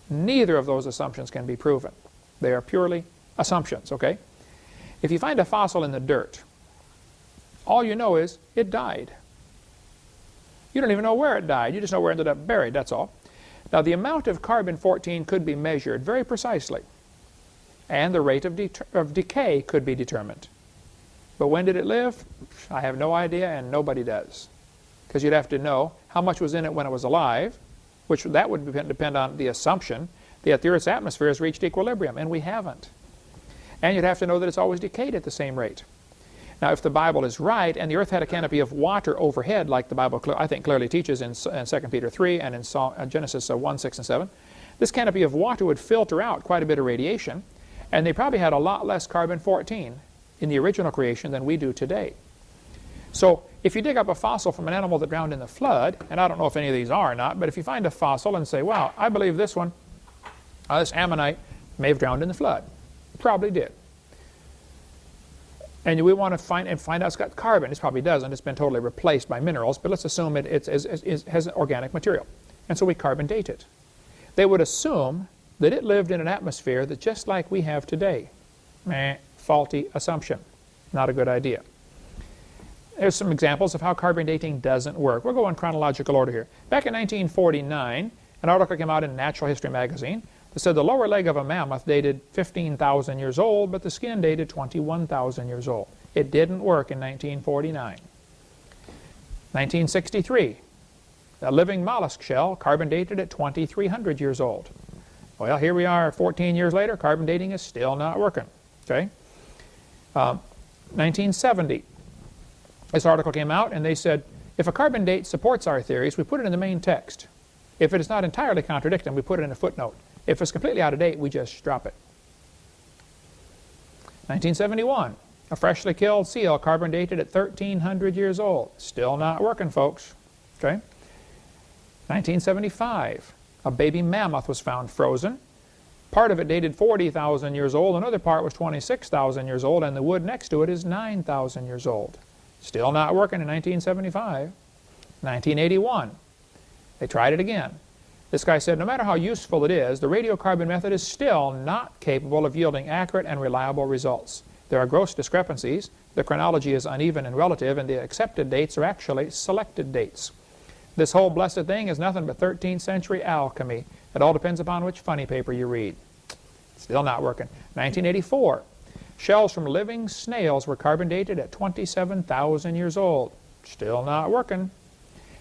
Neither of those assumptions can be proven. They are purely assumptions, okay? If you find a fossil in the dirt, all you know is it died. You don't even know where it died. You just know where it ended up buried, that's all. Now, the amount of carbon-14 could be measured very precisely, and the rate of decay could be determined. But when did it live? I have no idea, and nobody does. Because you'd have to know how much was in it when it was alive, which that would depend on the assumption that the Earth's atmosphere has reached equilibrium, and we haven't. And you'd have to know that it's always decayed at the same rate. Now, if the Bible is right, and the Earth had a canopy of water overhead, like the Bible, I think, clearly teaches in 2 Peter 3 and in Genesis 1, 6, and 7, this canopy of water would filter out quite a bit of radiation, and they probably had a lot less carbon-14 in the original creation than we do today. So, if you dig up a fossil from an animal that drowned in the flood, and I don't know if any of these are or not, but if you find a fossil and say, wow, I believe this one, this ammonite, may have drowned in the flood. Probably did. And we want to find out it's got carbon. It probably doesn't. It's been totally replaced by minerals, but let's assume it has organic material. And so we carbon date it. They would assume that it lived in an atmosphere that's just like we have today. Faulty assumption. Not a good idea. There's some examples of how carbon dating doesn't work. We'll go in chronological order here. Back in 1949, an article came out in Natural History magazine that said the lower leg of a mammoth dated 15,000 years old, but the skin dated 21,000 years old. It didn't work in 1949. 1963, a living mollusk shell carbon dated at 2,300 years old. Well, here we are 14 years later, carbon dating is still not working. Okay? 1970, this article came out and they said, if a carbon date supports our theories, we put it in the main text. If it is not entirely contradicting, we put it in a footnote. If it's completely out of date, we just drop it. 1971, a freshly killed seal carbon dated at 1,300 years old. Still not working, folks. Okay? 1975, a baby mammoth was found frozen. Part of it dated 40,000 years old, another part was 26,000 years old, and the wood next to it is 9,000 years old. Still not working in 1975. 1981, they tried it again. This guy said, no matter how useful it is, the radiocarbon method is still not capable of yielding accurate and reliable results. There are gross discrepancies, the chronology is uneven and relative, and the accepted dates are actually selected dates. This whole blessed thing is nothing but 13th century alchemy. It all depends upon which funny paper you read. Still not working. 1984, shells from living snails were carbon dated at 27,000 years old. Still not working.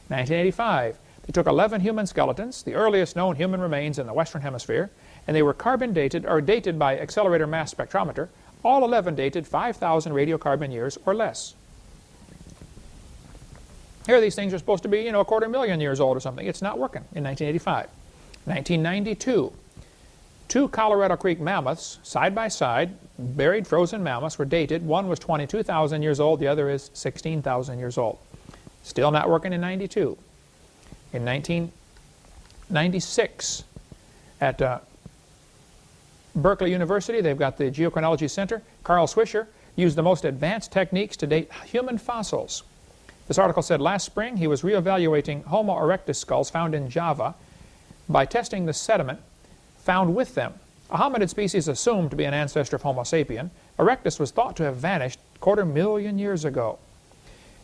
1985, they took 11 human skeletons, the earliest known human remains in the Western Hemisphere, and they were carbon dated, or dated by accelerator mass spectrometer, all 11 dated 5,000 radiocarbon years or less. Here these things are supposed to be, a 250,000 years old or something. It's not working in 1985. 1992, two Colorado Creek mammoths, side by side, buried frozen mammoths, were dated. One was 22,000 years old, the other is 16,000 years old. Still not working in 92. In 1996, at Berkeley University, they've got the Geochronology Center. Carl Swisher used the most advanced techniques to date human fossils. This article said last spring he was reevaluating Homo erectus skulls found in Java by testing the sediment found with them. A hominid species assumed to be an ancestor of Homo sapien, erectus was thought to have vanished 250,000 years ago.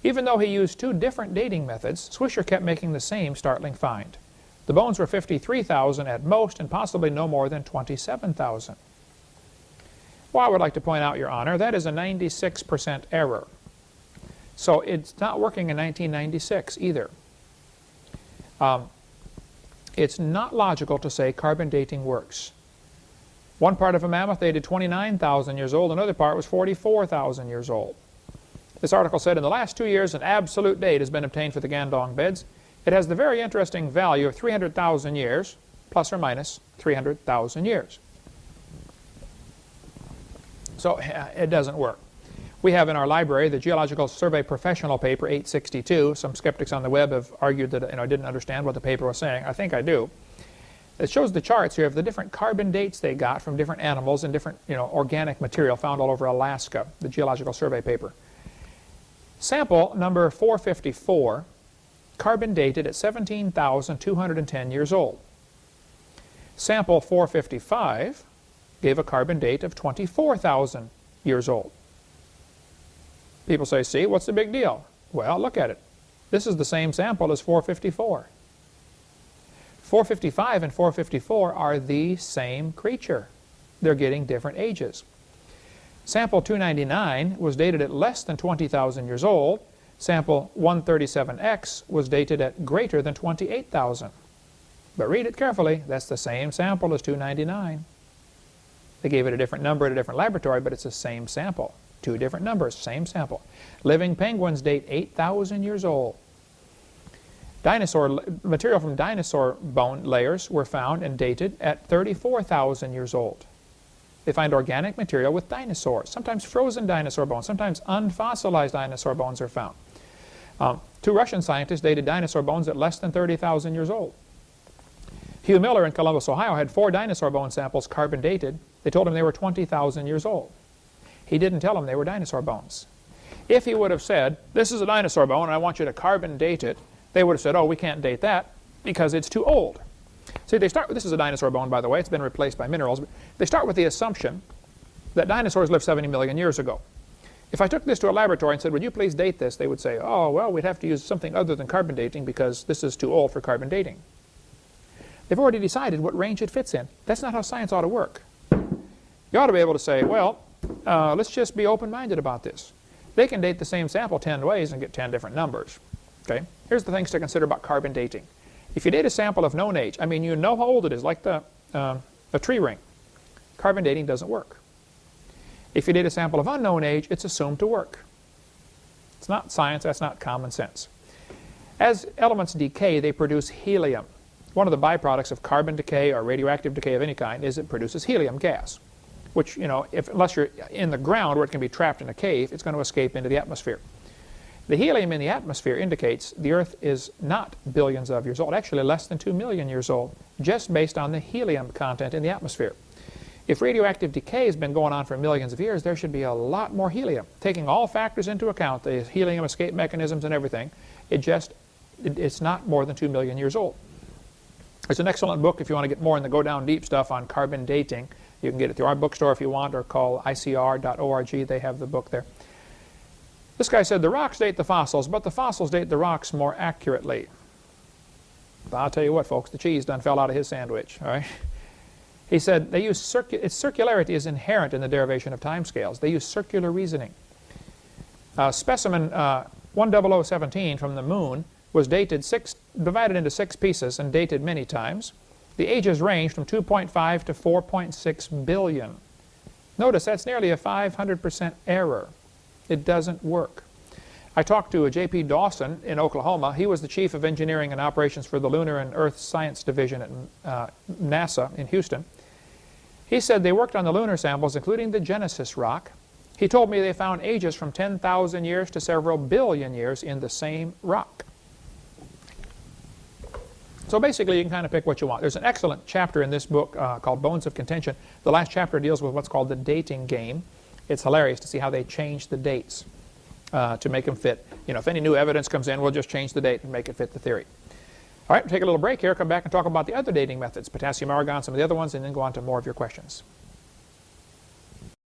Even though he used two different dating methods, Swisher kept making the same startling find. The bones were 53,000 at most and possibly no more than 27,000. Well, I would like to point out, Your Honor, that is a 96% error. So it's not working in 1996 either. It's not logical to say carbon dating works. One part of a mammoth dated 29,000 years old, another part was 44,000 years old. This article said in the last 2 years an absolute date has been obtained for the Gandong beds. It has the very interesting value of 300,000 years, plus or minus 300,000 years. So it doesn't work. We have in our library the Geological Survey Professional paper 862. Some skeptics on the web have argued that I didn't understand what the paper was saying. I think I do. It shows the charts here of the different carbon dates they got from different animals and different organic material found all over Alaska, the Geological Survey paper. Sample number 454, carbon dated at 17,210 years old. Sample 455 gave a carbon date of 24,000 years old. People say, see, what's the big deal? Well, look at it. This is the same sample as 454. 455 and 454 are the same creature. They're getting different ages. Sample 299 was dated at less than 20,000 years old. Sample 137X was dated at greater than 28,000. But read it carefully. That's the same sample as 299. They gave it a different number at a different laboratory, but it's the same sample. Two different numbers, same sample. Living penguins date 8,000 years old. Material from dinosaur bone layers were found and dated at 34,000 years old. They find organic material with dinosaurs, sometimes frozen dinosaur bones, sometimes unfossilized dinosaur bones are found. Two Russian scientists dated dinosaur bones at less than 30,000 years old. Hugh Miller in Columbus, Ohio had 4 dinosaur bone samples carbon dated. They told him they were 20,000 years old. He didn't tell them they were dinosaur bones. If he would have said, this is a dinosaur bone and I want you to carbon date it, they would have said, oh, we can't date that because it's too old. See, they start with, this is a dinosaur bone, by the way, it's been replaced by minerals, but they start with the assumption that dinosaurs lived 70 million years ago. If I took this to a laboratory and said, would you please date this, they would say, oh, well, we'd have to use something other than carbon dating because this is too old for carbon dating. They've already decided what range it fits in. That's not how science ought to work. You ought to be able to say, well, let's just be open-minded about this. They can date the same sample 10 ways and get 10 different numbers. Okay? Here's the things to consider about carbon dating. If you date a sample of known age, I mean, you know how old it is, like a tree ring. Carbon dating doesn't work. If you date a sample of unknown age, it's assumed to work. It's not science, that's not common sense. As elements decay, they produce helium. One of the byproducts of carbon decay or radioactive decay of any kind is it produces helium gas, which, you know, unless you're in the ground where it can be trapped in a cave, it's going to escape into the atmosphere. The helium in the atmosphere indicates the Earth is not billions of years old, actually less than 2 million years old, just based on the helium content in the atmosphere. If radioactive decay has been going on for millions of years, there should be a lot more helium. Taking all factors into account, the helium escape mechanisms and everything, it's not more than 2 million years old. There's an excellent book if you want to get more in the go down deep stuff on carbon dating. You can get it through our bookstore if you want, or call icr.org. They have the book there. This guy said the rocks date the fossils, but the fossils date the rocks more accurately. But I'll tell you what, folks, the cheese done fell out of his sandwich. All right? He said they use its circularity is inherent in the derivation of timescales. They use circular reasoning. Specimen 10017 from the moon was divided into 6 pieces and dated many times. The ages ranged from 2.5 to 4.6 billion. Notice that's nearly a 500% error. It doesn't work. I talked to J.P. Dawson in Oklahoma. He was the chief of engineering and operations for the Lunar and Earth Science Division at NASA in Houston. He said they worked on the lunar samples, including the Genesis rock. He told me they found ages from 10,000 years to several billion years in the same rock. So basically, you can kind of pick what you want. There's an excellent chapter in this book called Bones of Contention. The last chapter deals with what's called the dating game. It's hilarious to see how they change the dates to make them fit. You know, if any new evidence comes in, we'll just change the date and make it fit the theory. All right, we'll take a little break here, come back and talk about the other dating methods, potassium, argon, some of the other ones, and then go on to more of your questions.